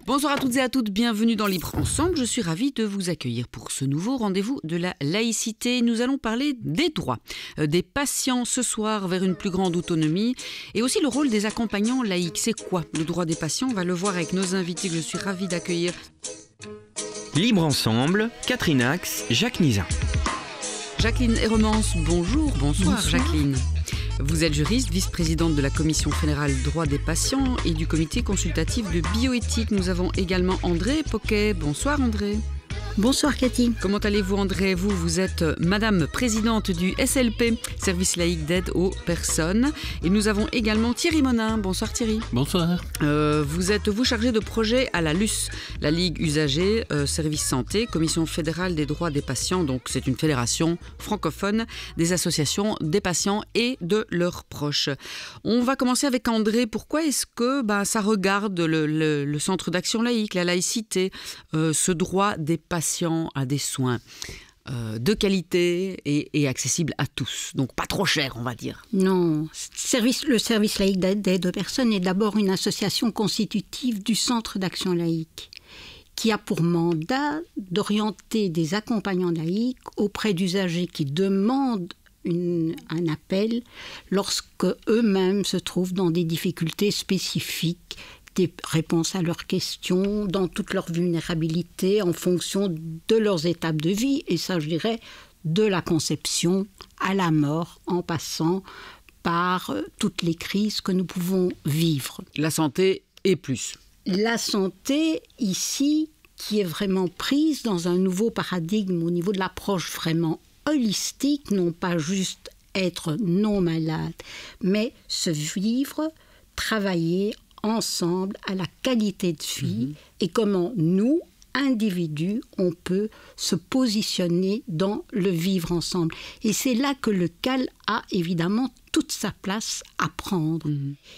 Bonsoir à toutes et à toutes, bienvenue dans Libre Ensemble. Je suis ravie de vous accueillir pour ce nouveau rendez-vous de la laïcité. Nous allons parler des droits des patients ce soir vers une plus grande autonomie et aussi le rôle des accompagnants laïcs. C'est quoi le droit des patients? On va le voir avec nos invités que je suis ravie d'accueillir. Libre Ensemble, Catherine Ax, Jacques Nizan. Jacqueline Hermance, bonjour. Bonsoir Jacqueline. Vous êtes juriste, vice-présidente de la Commission fédérale droits des patients et du comité consultatif de bioéthique. Nous avons également André Poquet. Bonsoir André. Bonsoir Cathy. Comment allez-vous André? Vous êtes madame présidente du SLP, Service laïque d'aide aux personnes. Et nous avons également Thierry Monin. Bonsoir Thierry. Bonsoir. Vous êtes chargé de projet à la LUS, la Ligue Usagers Service Santé, Commission fédérale des droits des patients. Donc c'est une fédération francophone des associations des patients et de leurs proches. On va commencer avec André. Pourquoi est-ce que ça regarde le centre d'action laïque, la laïcité, ce droit des patients à des soins de qualité et accessibles à tous, donc pas trop cher on va dire. Non, le service laïque d'aide aux personnes est d'abord une association constitutive du centre d'action laïque qui a pour mandat d'orienter des accompagnants laïcs auprès d'usagers qui demandent un appel lorsque eux-mêmes se trouvent dans des difficultés spécifiques, des réponses à leurs questions, dans toute leur vulnérabilité, en fonction de leurs étapes de vie. Et ça, je dirais, de la conception à la mort, en passant par toutes les crises que nous pouvons vivre. La santé et plus. La santé, ici, qui est vraiment prise dans un nouveau paradigme au niveau de l'approche vraiment holistique, non pas juste être non malade, mais se vivre, travailler ensemble à la qualité de vie et comment nous, individus, on peut se positionner dans le vivre ensemble. Et c'est là que le CAL a évidemment toute sa place à prendre.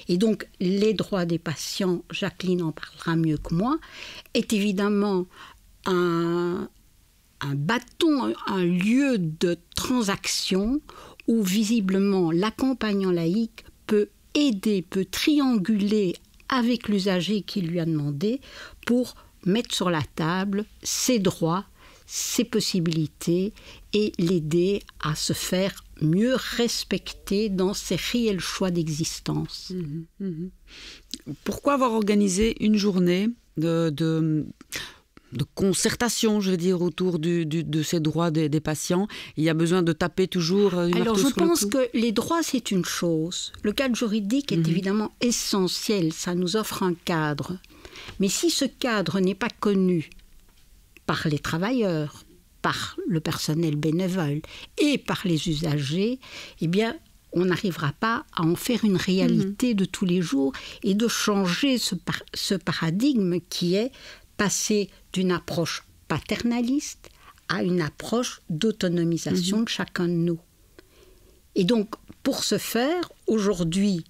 Et donc, les droits des patients, Jacqueline en parlera mieux que moi, est évidemment un bâton, un lieu de transaction où visiblement l'accompagnant laïque peut aider, peut trianguler avec l'usager qui lui a demandé pour mettre sur la table ses droits, ses possibilités et l'aider à se faire mieux respecter dans ses réels choix d'existence. Pourquoi avoir organisé une journée de concertation, je veux dire, autour de ces droits des patients? Il y a besoin de taper toujours du marteau sur le clou. Alors, je pense que les droits, c'est une chose. Le cadre juridique est évidemment essentiel. Ça nous offre un cadre. Mais si ce cadre n'est pas connu par les travailleurs, par le personnel bénévole et par les usagers, eh bien, on n'arrivera pas à en faire une réalité de tous les jours et de changer ce paradigme qui est passer d'une approche paternaliste à une approche d'autonomisation de chacun de nous. Et donc, pour ce faire, aujourd'hui,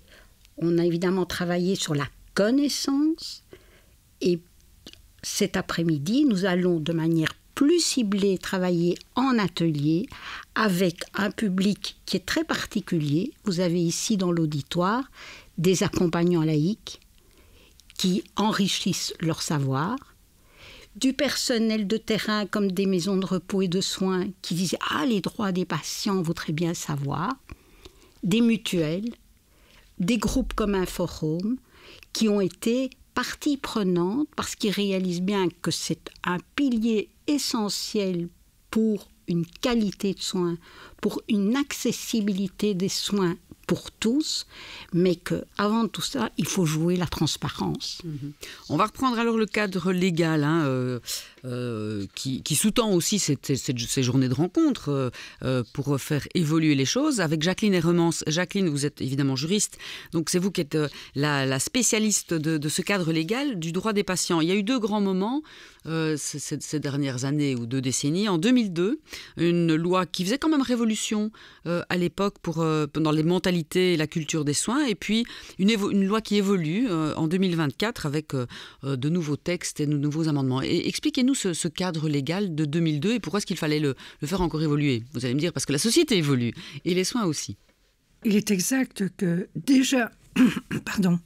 on a évidemment travaillé sur la connaissance et cet après-midi, nous allons de manière plus ciblée travailler en atelier avec un public qui est très particulier. Vous avez ici dans l'auditoire des accompagnants laïcs qui enrichissent leur savoir, du personnel de terrain comme des maisons de repos et de soins qui disent « Ah, les droits des patients, voudraient bien savoir », des mutuelles, des groupes comme un forum qui ont été partie prenante parce qu'ils réalisent bien que c'est un pilier essentiel pour une qualité de soins, pour une accessibilité des soins pour tous, mais qu'avant tout ça, il faut jouer la transparence. On va reprendre alors le cadre légal qui sous-tend aussi ces journées de rencontres pour faire évoluer les choses. Avec Jacqueline Hermance. Jacqueline, vous êtes évidemment juriste, donc c'est vous qui êtes la spécialiste de ce cadre légal du droit des patients. Il y a eu deux grands moments ces dernières années ou 2 décennies. En 2002, une loi qui faisait quand même révolution à l'époque dans les mentalités et la culture des soins, et puis une loi qui évolue en 2024 avec de nouveaux textes et de nouveaux amendements. Et expliquez-nous ce cadre légal de 2002 et pourquoi est-ce qu'il fallait le faire encore évoluer. Vous allez me dire parce que la société évolue et les soins aussi. Il est exact que déjà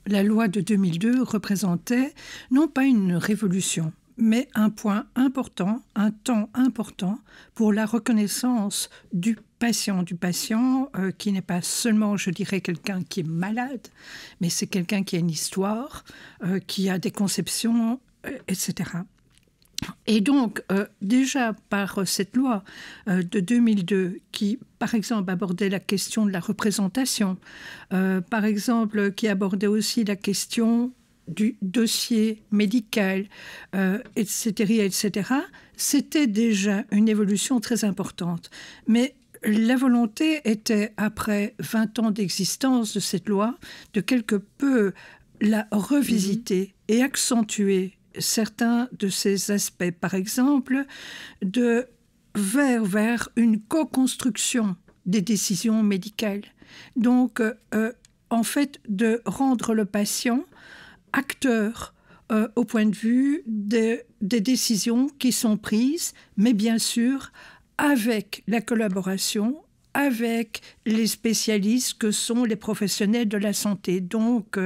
la loi de 2002 représentait non pas une révolution, mais un point important, un temps important pour la reconnaissance du patient qui n'est pas seulement, je dirais, quelqu'un qui est malade, mais c'est quelqu'un qui a une histoire, qui a des conceptions, etc. Et donc, déjà par cette loi de 2002, qui, par exemple, abordait la question de la représentation, par exemple, qui abordait aussi la question du dossier médical, etc., c'était déjà une évolution très importante. Mais la volonté était, après 20 ans d'existence de cette loi, de quelque peu la revisiter et accentuer certains de ces aspects. Par exemple, vers une co-construction des décisions médicales. Donc, en fait, de rendre le patient acteur au point de vue des décisions qui sont prises, mais bien sûr avec la collaboration avec les spécialistes que sont les professionnels de la santé. Donc,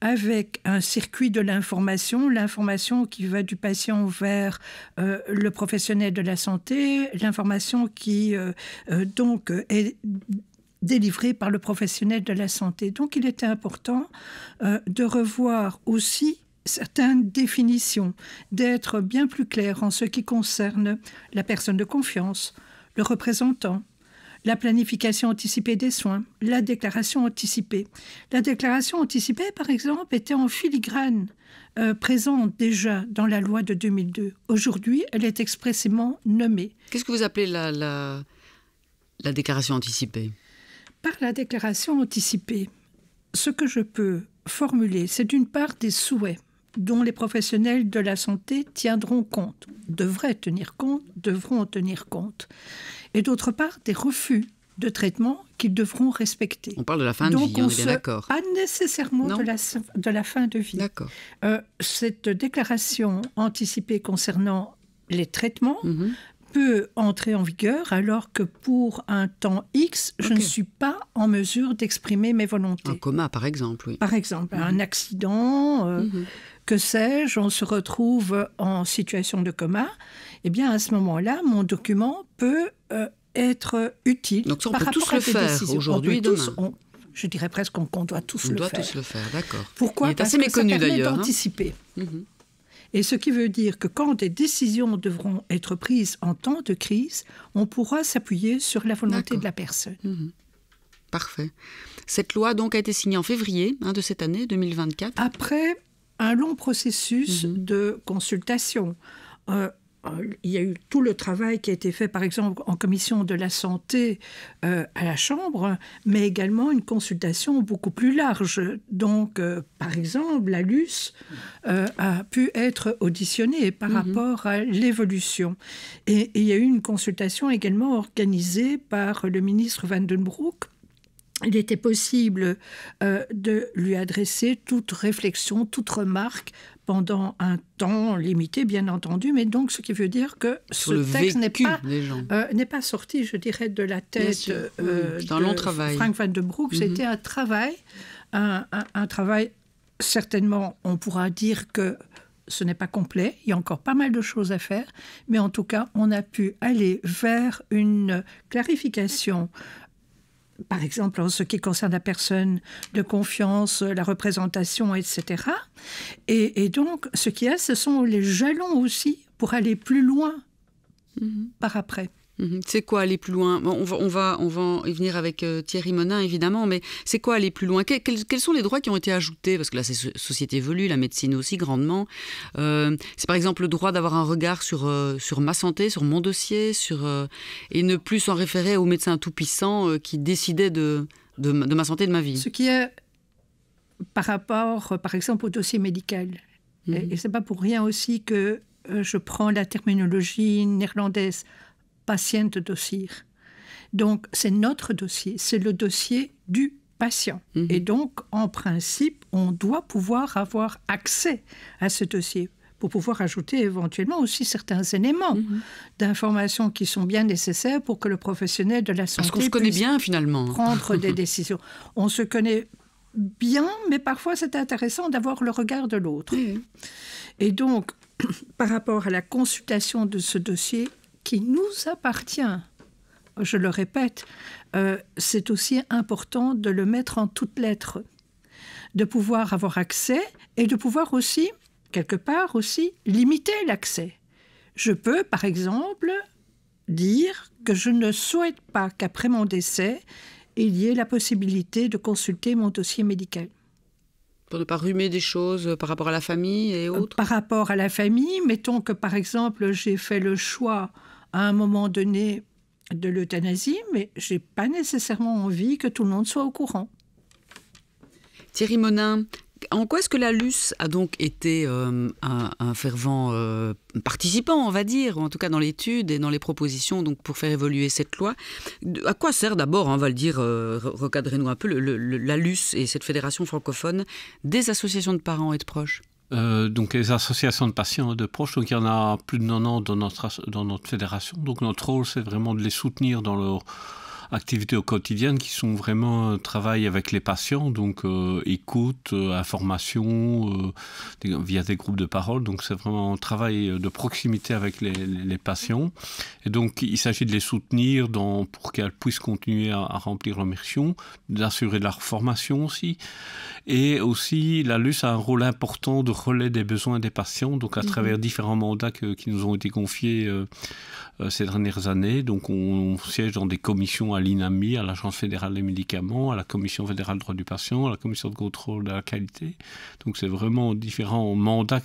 avec un circuit de l'information qui va du patient vers le professionnel de la santé, l'information qui donc est délivrée par le professionnel de la santé. Donc, il était important de revoir aussi certaines définitions, d'être bien plus clair en ce qui concerne la personne de confiance, le représentant, la planification anticipée des soins, la déclaration anticipée. La déclaration anticipée, par exemple, était en filigrane présente déjà dans la loi de 2002. Aujourd'hui, elle est expressément nommée. Qu'est-ce que vous appelez la déclaration anticipée ? Par la déclaration anticipée, ce que je peux formuler, c'est d'une part des souhaits dont les professionnels de la santé tiendront compte, devraient tenir compte, devront tenir compte. Et d'autre part, des refus de traitement qu'ils devront respecter. On parle de la fin de vie, on est bien d'accord. Pas nécessairement de la fin de vie. D'accord. Cette déclaration anticipée concernant les traitements peut entrer en vigueur alors que pour un temps X, je ne suis pas en mesure d'exprimer mes volontés. Un coma, par exemple, oui. Par exemple, un accident, que sais-je, on se retrouve en situation de coma, eh bien à ce moment-là, mon document peut être utile. Donc ça, on peut tous le faire aujourd'hui et demain. Je dirais presque qu'on doit tous le faire. On doit tous le faire, d'accord. Pourquoi ? Il est assez méconnu d'ailleurs. Parce que ça permet d'anticiper. Et ce qui veut dire que quand des décisions devront être prises en temps de crise, on pourra s'appuyer sur la volonté de la personne. Parfait. Cette loi donc a été signée en février de cette année, 2024. Après un long processus de consultation. Il y a eu tout le travail qui a été fait, par exemple, en commission de la santé à la Chambre, mais également une consultation beaucoup plus large. Donc, par exemple, la LUS a pu être auditionnée par rapport à l'évolution. Et il y a eu une consultation également organisée par le ministre Van den Broek. Il était possible de lui adresser toute réflexion, toute remarque pendant un temps limité, bien entendu, mais donc ce qui veut dire que ce texte n'est pas sorti, je dirais, de la tête un long travail. Frank Van den Broek. C'était un travail, certainement, on pourra dire que ce n'est pas complet, il y a encore pas mal de choses à faire, mais en tout cas, on a pu aller vers une clarification. Par exemple, en ce qui concerne la personne de confiance, la représentation, etc. Et donc, ce qu'il y a, ce sont les jalons aussi pour aller plus loin par après. C'est quoi aller plus loin ? On va y venir avec Thierry Monin, évidemment, mais c'est quoi aller plus loin ? Quels sont les droits qui ont été ajoutés ? Parce que la société évolue, la médecine aussi grandement. C'est par exemple le droit d'avoir un regard sur ma santé, sur mon dossier, et ne plus s'en référer au médecin tout-puissant qui décidait de ma santé, de ma vie. Ce qui est par rapport, par exemple, au dossier médical. Et ce n'est pas pour rien aussi que je prends la terminologie néerlandaise Patiëntendossier. Donc, c'est notre dossier, c'est le dossier du patient. Et donc, en principe, on doit pouvoir avoir accès à ce dossier pour pouvoir ajouter éventuellement aussi certains éléments d'information qui sont bien nécessaires pour que le professionnel de la santé Parce qu'on se connaît bien, finalement. Prendre des décisions. On se connaît bien, mais parfois c'est intéressant d'avoir le regard de l'autre. Oui. Et donc, par rapport à la consultation de ce dossier qui nous appartient, je le répète, c'est aussi important de le mettre en toutes lettres, de pouvoir avoir accès et de pouvoir aussi, quelque part aussi, limiter l'accès. Je peux, par exemple, dire que je ne souhaite pas qu'après mon décès, il y ait la possibilité de consulter mon dossier médical. Pour ne pas rhumer des choses par rapport à la famille et autres. Par rapport à la famille, mettons que par exemple j'ai fait le choix à un moment donné de l'euthanasie, mais je n'ai pas nécessairement envie que tout le monde soit au courant. Thierry Monin, en quoi est-ce que la LUS a donc été un fervent participant, on va dire, en tout cas dans l'étude et dans les propositions donc pour faire évoluer cette loi? À quoi sert d'abord, on va le dire, recadrez-nous un peu, la LUS et cette fédération francophone des associations de parents et de proches? Donc les associations de patients et de proches, donc il y en a plus de 90 dans notre fédération. Donc notre rôle, c'est vraiment de les soutenir dans leur activités au quotidien qui sont vraiment un travail avec les patients, donc écoute, information, via des groupes de parole. Donc c'est vraiment un travail de proximité avec les patients. Et donc il s'agit de les soutenir pour qu'elles puissent continuer à remplir leur mission, d'assurer de leur formation aussi. Et aussi, la LUS a un rôle important de relais des besoins des patients, donc à travers différents mandats qui nous ont été confiés ces dernières années. Donc on siège dans des commissions à l'INAMI, à l'Agence fédérale des médicaments, à la Commission fédérale des droits du patient, à la Commission de contrôle de la qualité. Donc c'est vraiment différents mandats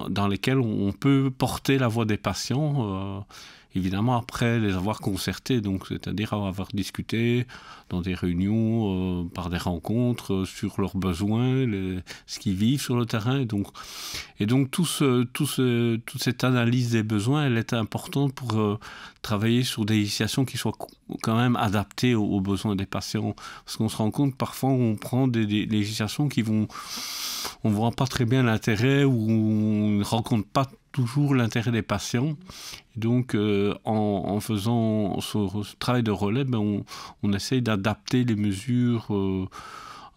dans lesquels on peut porter la voix des patients, évidemment après les avoir concertés, donc c'est-à-dire avoir discuté dans des réunions, par des rencontres sur leurs besoins, ce qu'ils vivent sur le terrain. Et donc toute cette analyse des besoins, elle est importante pour travailler sur des législations qui soient quand même adaptées aux besoins des patients. Parce qu'on se rend compte parfois on prend des législations on ne voit pas très bien l'intérêt ou on ne rencontre pas toujours l'intérêt des patients. Et donc, en faisant ce travail de relais, on essaye d'adapter les mesures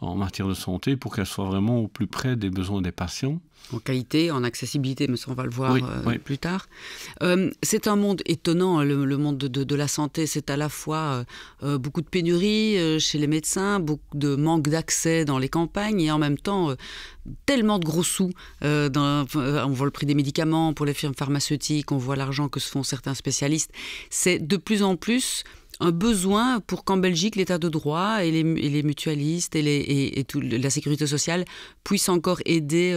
en matière de santé pour qu'elles soient vraiment au plus près des besoins des patients. En qualité, en accessibilité, mais ça on va le voir plus tard. C'est un monde étonnant, le monde de la santé. C'est à la fois beaucoup de pénuries chez les médecins, beaucoup de manque d'accès dans les campagnes et en même temps tellement de gros sous. On voit le prix des médicaments pour les firmes pharmaceutiques, on voit l'argent que se font certains spécialistes. C'est de plus en plus un besoin pour qu'en Belgique, l'État de droit et les mutualistes et la sécurité sociale puissent encore aider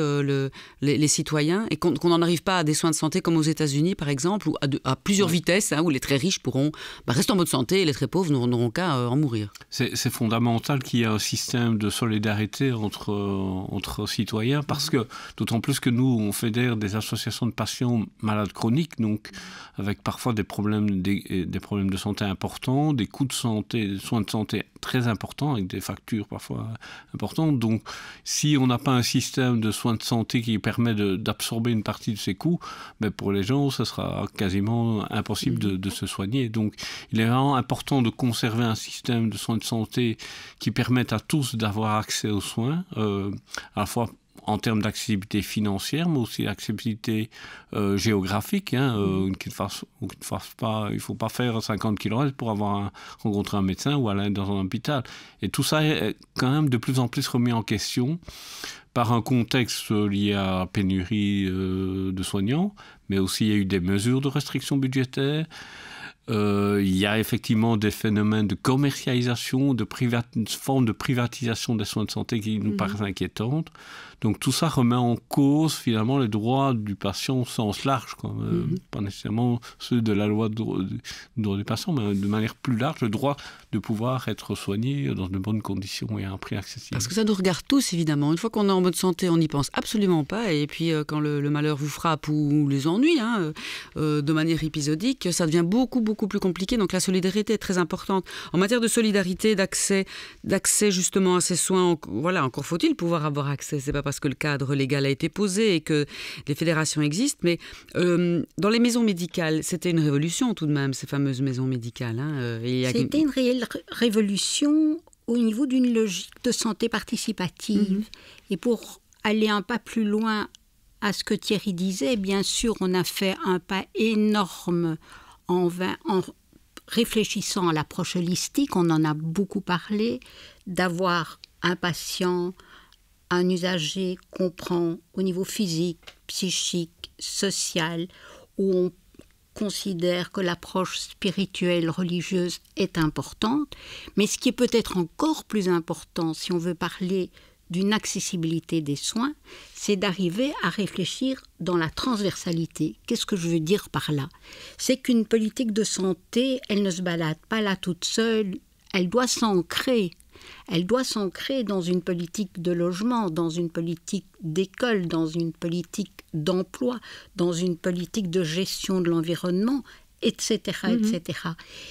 les citoyens et qu'on n'en arrive pas à des soins de santé comme aux États-Unis, par exemple, ou à plusieurs vitesses, où les très riches pourront rester en bonne santé et les très pauvres n'auront qu'à en mourir. C'est fondamental qu'il y ait un système de solidarité entre citoyens parce que, d'autant plus que nous, on fédère des associations de patients malades chroniques, donc avec parfois des problèmes de santé importants, des coûts de santé, des soins de santé très importants, avec des factures parfois importantes. Donc, si on n'a pas un système de soins de santé qui permet d'absorber une partie de ces coûts, pour les gens, ce sera quasiment impossible de se soigner. Donc, il est vraiment important de conserver un système de soins de santé qui permette à tous d'avoir accès aux soins, à la fois en termes d'accessibilité financière, mais aussi d'accessibilité géographique. Il ne faut pas faire 50 km pour rencontrer un médecin ou aller dans un hôpital. Et tout ça est quand même de plus en plus remis en question par un contexte lié à la pénurie de soignants, mais aussi il y a eu des mesures de restriction budgétaire. Il y a effectivement des phénomènes de commercialisation, une forme de privatisation des soins de santé qui nous paraissent inquiétantes. Donc tout ça remet en cause finalement les droits du patient au sens large, pas nécessairement ceux de la loi de droit du patient, mais de manière plus large, le droit de pouvoir être soigné dans de bonnes conditions et à un prix accessible. Parce que ça nous regarde tous évidemment. Une fois qu'on est en mode santé, on n'y pense absolument pas. Et puis quand le malheur vous frappe ou les ennuis, de manière épisodique, ça devient beaucoup plus compliqué. Donc la solidarité est très importante. En matière de solidarité, d'accès justement à ces soins, encore faut-il pouvoir avoir accès. C'est pas parce que le cadre légal a été posé et que les fédérations existent, mais dans les maisons médicales, c'était une révolution tout de même, ces fameuses maisons médicales. C'était une réelle révolution au niveau d'une logique de santé participative. Et pour aller un pas plus loin à ce que Thierry disait, bien sûr, on a fait un pas énorme en réfléchissant à l'approche holistique. On en a beaucoup parlé, d'avoir un patient, un usager qu'on prend au niveau physique, psychique, social, où on considère que l'approche spirituelle, religieuse est importante. Mais ce qui est peut-être encore plus important, si on veut parler d'une accessibilité des soins, c'est d'arriver à réfléchir dans la transversalité. Qu'est-ce que je veux dire par là? C'est qu'une politique de santé, elle ne se balade pas là toute seule, elle doit s'ancrer. Elle doit s'ancrer dans une politique de logement, dans une politique d'école, dans une politique d'emploi, dans une politique de gestion de l'environnement, etc., etc.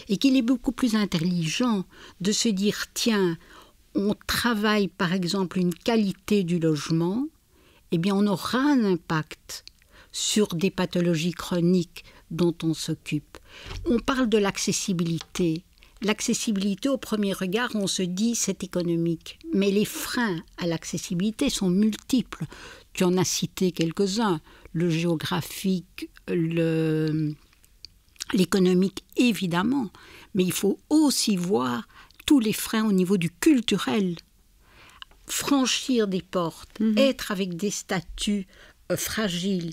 Et qu'il est beaucoup plus intelligent de se dire, tiens, on travaille par exemple une qualité du logement, eh bien on aura un impact sur des pathologies chroniques dont on s'occupe. On parle de l'accessibilité. L'accessibilité, au premier regard, on se dit c'est économique. Mais les freins à l'accessibilité sont multiples. Tu en as cité quelques-uns. Le géographique, l'économique, évidemment. Mais il faut aussi voir tous les freins au niveau du culturel. Franchir des portes, être avec des statuts fragiles.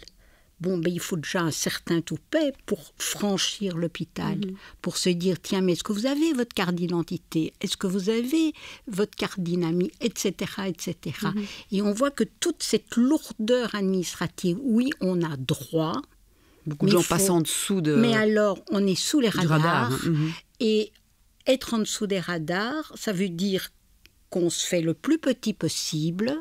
Bon, ben, il faut déjà un certain toupet pour franchir l'hôpital, pour se dire, tiens, mais est-ce que vous avez votre carte d'identité? Est-ce que vous avez votre carte dynamique? Etc., etc. Et on voit que toute cette lourdeur administrative, oui, on a droit. Beaucoup de gens passent en dessous de... Mais alors, on est sous les radars. Et être en dessous des radars, ça veut dire qu'on se fait le plus petit possible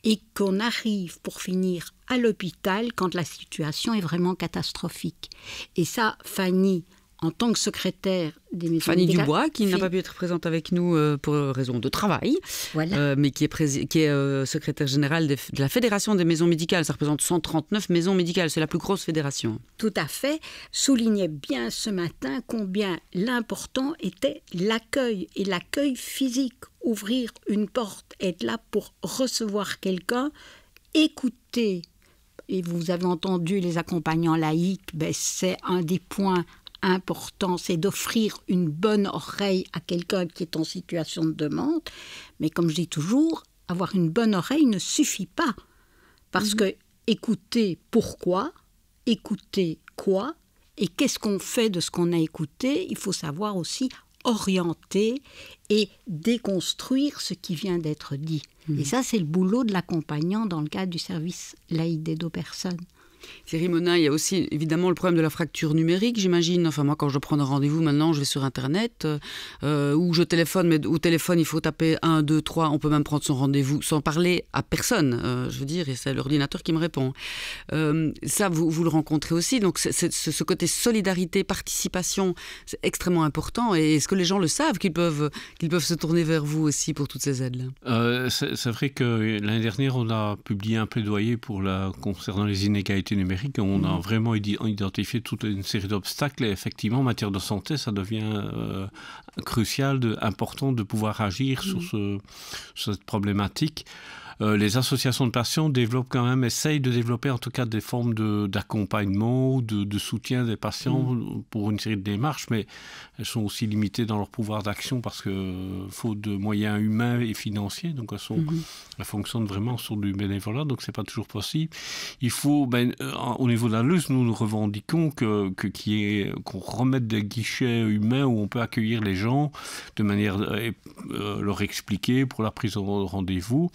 et qu'on arrive pour finir à l'hôpital quand la situation est vraiment catastrophique. Et ça, Fanny, en tant que secrétaire des maisons Fanny médicales... Dubois, qui n'a pas pu être présente avec nous pour raison de travail, voilà. Mais qui est secrétaire générale de la Fédération des maisons médicales. Ça représente 139 maisons médicales, c'est la plus grosse fédération. Tout à fait, soulignait bien ce matin combien l'important était l'accueil, et l'accueil physique. Ouvrir une porte, être là pour recevoir quelqu'un, écouter. Et vous avez entendu les accompagnants laïcs, ben c'est un des points important, c'est d'offrir une bonne oreille à quelqu'un qui est en situation de demande. Mais comme je dis toujours, avoir une bonne oreille ne suffit pas. Parce que écouter pourquoi, écouter quoi, et qu'est-ce qu'on fait de ce qu'on a écouté, il faut savoir aussi orienter et déconstruire ce qui vient d'être dit. Et ça, c'est le boulot de l'accompagnant dans le cadre du service laïque d'aide aux personnes. Thierry Monin, il y a aussi évidemment le problème de la fracture numérique, j'imagine. Enfin, moi, quand je prends un rendez-vous maintenant, je vais sur Internet ou je téléphone, mais au téléphone, il faut taper 1, 2, 3. On peut même prendre son rendez-vous sans parler à personne, je veux dire, et c'est l'ordinateur qui me répond. Ça, vous le rencontrez aussi. Donc, ce côté solidarité, participation, c'est extrêmement important. Et est-ce que les gens le savent, qu'ils peuvent se tourner vers vous aussi pour toutes ces aides-là? C'est vrai que l'année dernière, on a publié un plaidoyer concernant les inégalités numérique. On a vraiment identifié toute une série d'obstacles et effectivement, en matière de santé, ça devient crucial, important de pouvoir agir sur cette problématique. Les associations de patients essayent de développer en tout cas des formes d'accompagnement ou de soutien des patients pour une série de démarches, mais elles sont aussi limitées dans leur pouvoir d'action parce que faute de moyens humains et financiers, donc elles fonctionnent vraiment sur du bénévolat, donc c'est pas toujours possible. Il faut, au niveau de la LUS, nous revendiquons qu'on remette des guichets humains où on peut accueillir les gens de manière leur expliquer pour la prise de rendez-vous.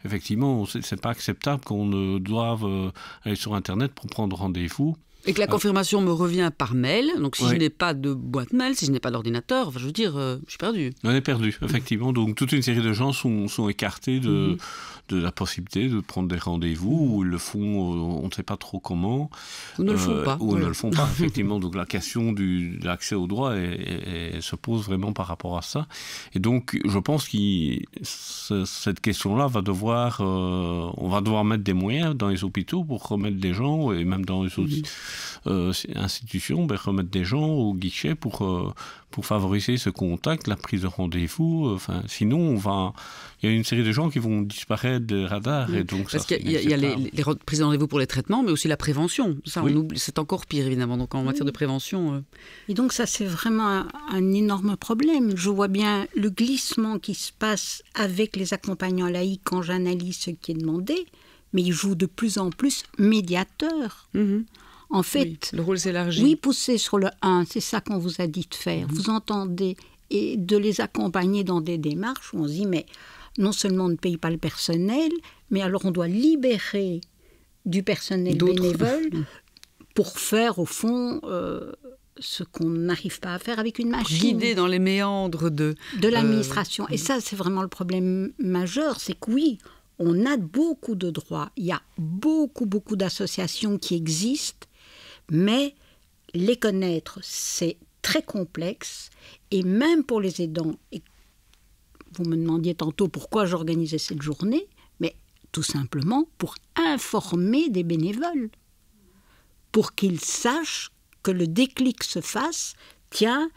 Effectivement, c'est pas acceptable qu'on ne doive aller sur Internet pour prendre rendez-vous. Et que la confirmation me revient par mail. Donc, si je n'ai pas de boîte mail, si je n'ai pas d'ordinateur, je veux dire, je suis perdu. On est perdu, effectivement. Donc, toute une série de gens sont écartés de la possibilité de prendre des rendez-vous, ou ils le font, on ne sait pas trop comment. Ou ne le font pas. Ou ne le font pas, effectivement. Donc, la question de l'accès au droit se pose vraiment par rapport à ça. Et donc, je pense que cette question-là va on va devoir mettre des moyens dans les hôpitaux pour remettre des gens, et même dans les autres institutions remettent des gens au guichet pour favoriser ce contact, la prise de rendez-vous. Sinon, il y a une série de gens qui vont disparaître des radars. Et donc parce qu'il y a les prises de rendez-vous pour les traitements, mais aussi la prévention. Ça, on oublie, c'est encore pire, évidemment. Donc, en matière de prévention... Et donc, ça, c'est vraiment un énorme problème. Je vois bien le glissement qui se passe avec les accompagnants laïcs quand j'analyse ce qui est demandé, mais ils jouent de plus en plus médiateurs. En fait, le rôle s'élargit. Oui, pousser sur le 1, c'est ça qu'on vous a dit de faire. Vous entendez, et de les accompagner dans des démarches où on se dit, mais non seulement on ne paye pas le personnel, mais alors on doit libérer du personnel bénévole pour faire, au fond, ce qu'on n'arrive pas à faire avec une machine. Guider dans les méandres de l'administration. Et ça, c'est vraiment le problème majeur, c'est que oui, on a beaucoup de droits, il y a beaucoup d'associations qui existent, mais les connaître, c'est très complexe, et même pour les aidants, et vous me demandiez tantôt pourquoi j'organisais cette journée, mais tout simplement pour informer des bénévoles, pour qu'ils sachent que le déclic se fasse, tiens,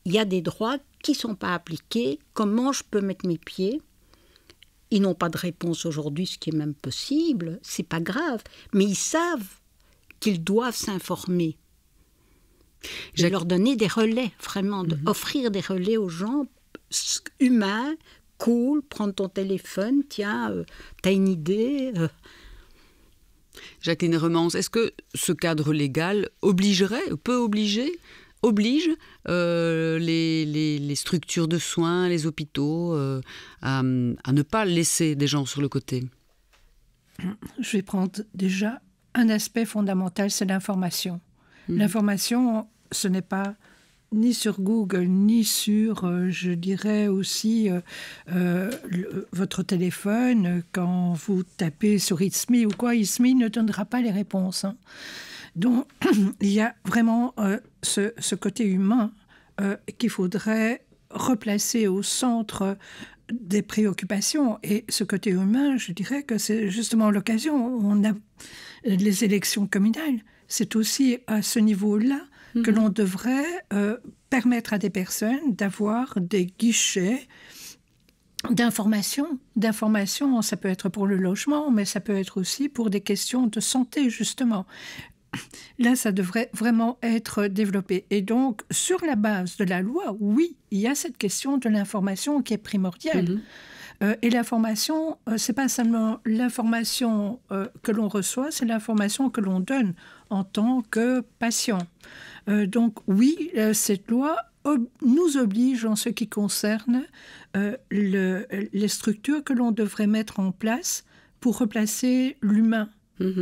il y a des droits qui ne sont pas appliqués, comment je peux mettre mes pieds ? Ils n'ont pas de réponse aujourd'hui, ce qui est même possible, c'est pas grave, mais ils savent qu'ils doivent s'informer. Je leur donner des relais, vraiment, offrir des relais aux gens humains, cool, prendre ton téléphone, tiens, t'as une idée. Jacqueline Remans, est-ce que ce cadre légal oblige les structures de soins, les hôpitaux, à ne pas laisser des gens sur le côté? Je vais prendre déjà un aspect fondamental, c'est l'information. L'information, ce n'est pas ni sur Google, ni sur, je dirais aussi, votre téléphone. Quand vous tapez sur It's Me ou quoi, It's Me ne donnera pas les réponses. Donc, il y a vraiment ce côté humain qu'il faudrait replacer au centre des préoccupations. Et ce côté humain, je dirais que c'est justement l'occasion. On a les élections communales. C'est aussi à ce niveau-là que l'on devrait permettre à des personnes d'avoir des guichets d'information. Ça peut être pour le logement, mais ça peut être aussi pour des questions de santé, justement. Là, ça devrait vraiment être développé. Et donc, sur la base de la loi, oui, il y a cette question de l'information qui est primordiale. Et l'information, c'est pas seulement l'information que l'on reçoit, c'est l'information que l'on donne en tant que patient. Donc oui, cette loi nous oblige en ce qui concerne les structures que l'on devrait mettre en place pour replacer l'humain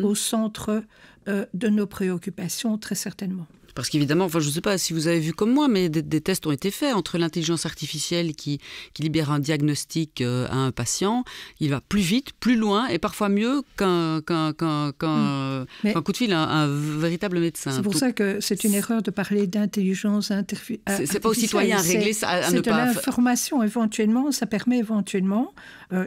au centre de nos préoccupations, très certainement. Parce qu'évidemment, je ne sais pas si vous avez vu comme moi, mais des tests ont été faits entre l'intelligence artificielle qui libère un diagnostic à un patient. Il va plus vite, plus loin et parfois mieux qu'un coup de fil, un véritable médecin. C'est pour ça que c'est une erreur de parler d'intelligence artificielle. C'est pas aux citoyens à régler ça. C'est de l'information éventuellement. Ça permet éventuellement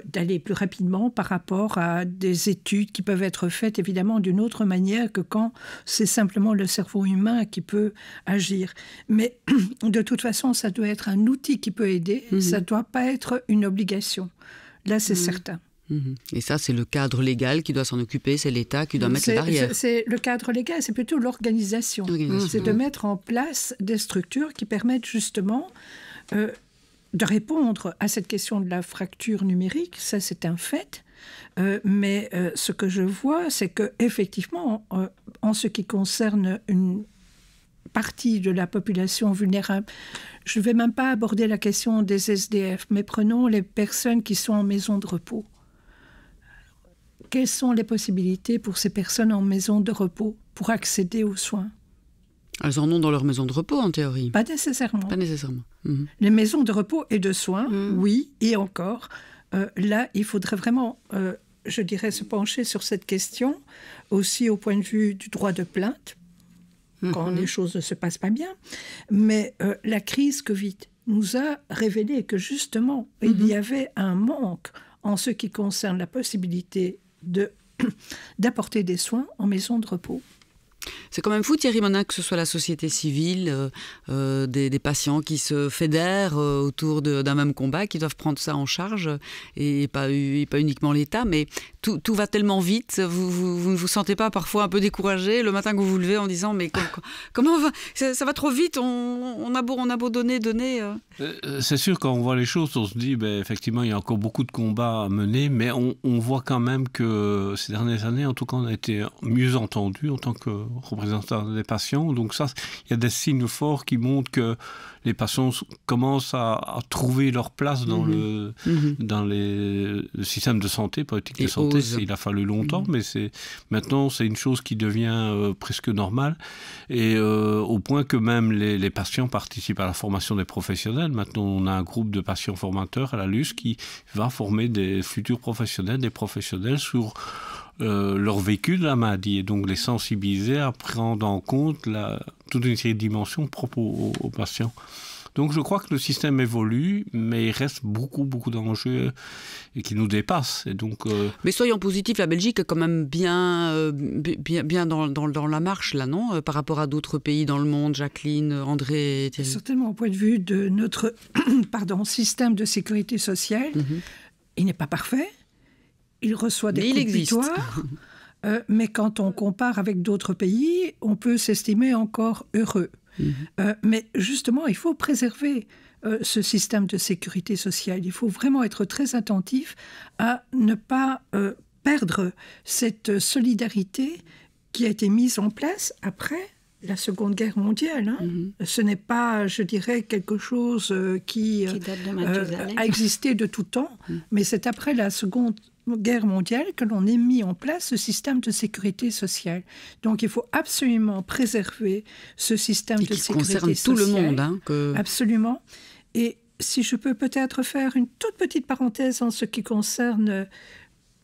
d'aller plus rapidement par rapport à des études qui peuvent être faites évidemment d'une autre manière que quand c'est simplement le cerveau humain qui peut agir. Mais de toute façon, ça doit être un outil qui peut aider. Ça ne doit pas être une obligation. Là, c'est certain. Et ça, c'est le cadre légal qui doit s'en occuper, c'est l'État qui doit mettre les barrières. C'est le cadre légal, c'est plutôt l'organisation. C'est de mettre en place des structures qui permettent justement de répondre à cette question de la fracture numérique. Ça, c'est un fait. Mais ce que je vois, c'est qu'effectivement, en ce qui concerne une partie de la population vulnérable, je ne vais même pas aborder la question des SDF, mais prenons les personnes qui sont en maison de repos. Quelles sont les possibilités pour ces personnes en maison de repos pour accéder aux soins? Elles en ont dans leur maison de repos, en théorie. Pas nécessairement. Pas nécessairement. Les maisons de repos et de soins, oui, et encore. Là, il faudrait vraiment, je dirais, se pencher sur cette question, aussi au point de vue du droit de plainte, quand les choses ne se passent pas bien. Mais la crise Covid nous a révélé que, justement, il y avait un manque en ce qui concerne la possibilité d'apporter des soins en maison de repos. C'est quand même fou, Thierry Monin, que ce soit la société civile, des patients qui se fédèrent autour d'un même combat, qui doivent prendre ça en charge, et pas uniquement l'État, mais tout va tellement vite. Vous ne vous sentez pas parfois un peu découragé le matin que vous vous levez en disant mais comment ça va trop vite, on a beau donner. C'est sûr, quand on voit les choses, on se dit effectivement il y a encore beaucoup de combats à mener, mais on voit quand même que ces dernières années, en tout cas, on a été mieux entendus en tant que représentants des patients. Donc ça, il y a des signes forts qui montrent que les patients commencent à trouver leur place dans le système de santé, politique de santé. Il a fallu longtemps, mais maintenant c'est une chose qui devient presque normale. Et au point que même les patients participent à la formation des professionnels. Maintenant, on a un groupe de patients formateurs à la LUS qui va former des futurs professionnels, des professionnels sur leur vécu de la maladie, et donc les sensibiliser à prendre en compte toute une série de dimensions propres aux patients. Donc je crois que le système évolue, mais il reste beaucoup d'enjeux et qui nous dépassent. Et donc, Mais soyons positifs, la Belgique est quand même bien dans la marche, là, non ? Par rapport à d'autres pays dans le monde, Jacqueline, André, Thierry. Certainement, au point de vue de notre système de sécurité sociale, il n'est pas parfait. Il reçoit des coups de victoire. Mais quand on compare avec d'autres pays, on peut s'estimer encore heureux. Mais justement, il faut préserver ce système de sécurité sociale. Il faut vraiment être très attentif à ne pas perdre cette solidarité qui a été mise en place après la Seconde Guerre mondiale. Ce n'est pas, je dirais, quelque chose qui a existé de tout temps, mais c'est après la Seconde Guerre mondiale que l'on ait mis en place ce système de sécurité sociale. Donc il faut absolument préserver ce système de sécurité sociale. Qui concerne tout le monde. Absolument. Et si je peux peut-être faire une toute petite parenthèse en ce qui concerne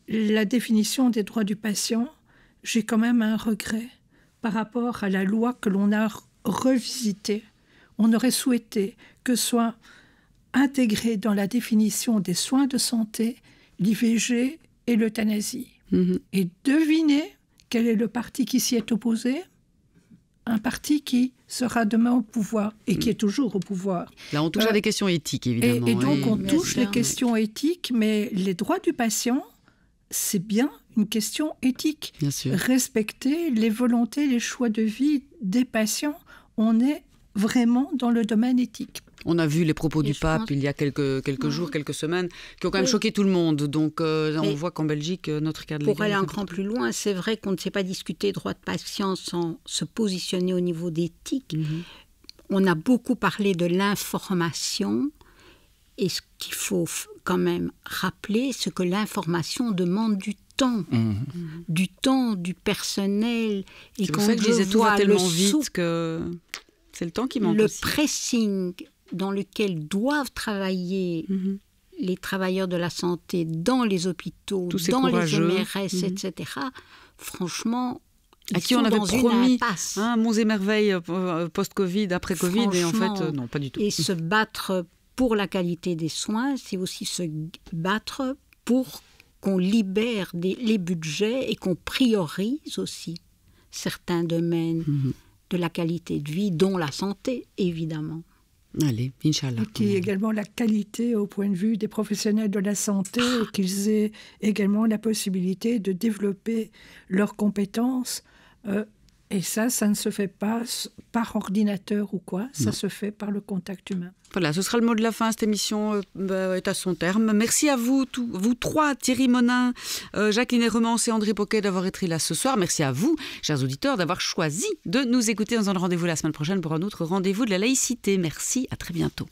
la définition des droits du patient, j'ai quand même un regret par rapport à la loi que l'on a revisitée. On aurait souhaité que soit intégré dans la définition des soins de santé l'IVG et l'euthanasie. Et devinez quel est le parti qui s'y est opposé ? Un parti qui sera demain au pouvoir et qui est toujours au pouvoir. Là, on touche à des questions éthiques, évidemment. Et donc, on touche les questions éthiques, mais les droits du patient, c'est bien une question éthique. Bien sûr. Respecter les volontés, les choix de vie des patients, on est vraiment dans le domaine éthique. On a vu les propos du pape il y a quelques jours, quelques semaines, qui ont quand même choqué tout le monde. Donc on voit qu'en Belgique, notre cadre légal... Pour aller un cran plus loin, c'est vrai qu'on ne sait pas discuter droit de patient sans se positionner au niveau d'éthique. On a beaucoup parlé de l'information. Et ce qu'il faut quand même rappeler, c'est que l'information demande du temps. Du temps, du personnel. Et c'est pour ça que je disais tout va tellement vite que c'est le temps qui manque aussi. Le pressing dans lequel doivent travailler les travailleurs de la santé dans les hôpitaux, dans les MRS, etc. Franchement, à qui on avait promis monts et merveilles post-Covid, après-Covid, et en fait, non, pas du tout. Et se battre pour la qualité des soins, c'est aussi se battre pour qu'on libère les budgets et qu'on priorise aussi certains domaines de la qualité de vie, dont la santé, évidemment. Allez, Inch'Allah. Qu'il y ait également la qualité au point de vue des professionnels de la santé, et qu'ils aient également la possibilité de développer leurs compétences. Et ça ne se fait pas par ordinateur ou quoi, ça se fait par le contact humain. Voilà, ce sera le mot de la fin. Cette émission est à son terme. Merci à vous, vous trois, Thierry Monin, Jacqueline Hermance et André Poquet d'avoir été là ce soir. Merci à vous, chers auditeurs, d'avoir choisi de nous écouter. On se donne rendez-vous la semaine prochaine pour un autre rendez-vous de la laïcité. Merci, à très bientôt.